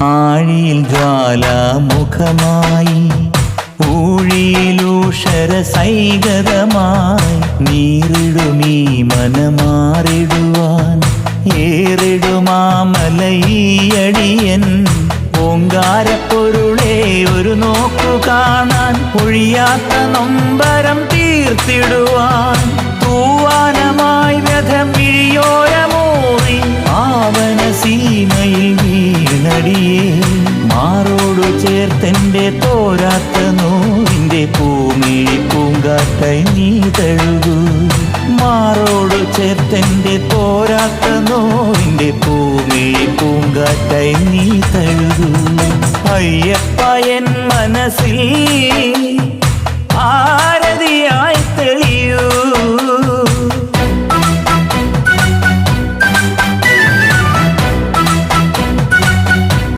ആഴിയിൽ ജ്വാലാമുഖമായി ഊഴിയിലൂഷര സൈകതമായി നീറിടുമീ മനമാറിടുവാൻ ഏറിടുമാമലയടിയൻ ഓങ്കാരപ്പൊരുളേ ഒരു നോക്കു കാണാൻ ഒഴിയാത്ത നൊമ്പരം തീർത്തിടുവാൻ തൂവാനമായി വ്യഥം വിഴിയോരമൂറി പാവന സീമയിൽ വീണടിയേ മാറോടു ചേർത്തെൻ്റെ തോരാത്ത നോവിൻ്റെ പൂമിഴി പൂങ്കാറ്റായി നീ തഴുകൂ മാറോടു ചേർത്തെൻ്റെ തോരാത്ത നോവിൻ്റെ പൂമിഴി പൂങ്കാറ്റായി നീ തഴുകൂ അയ്യപ്പ എൻ മനസ്സിൽ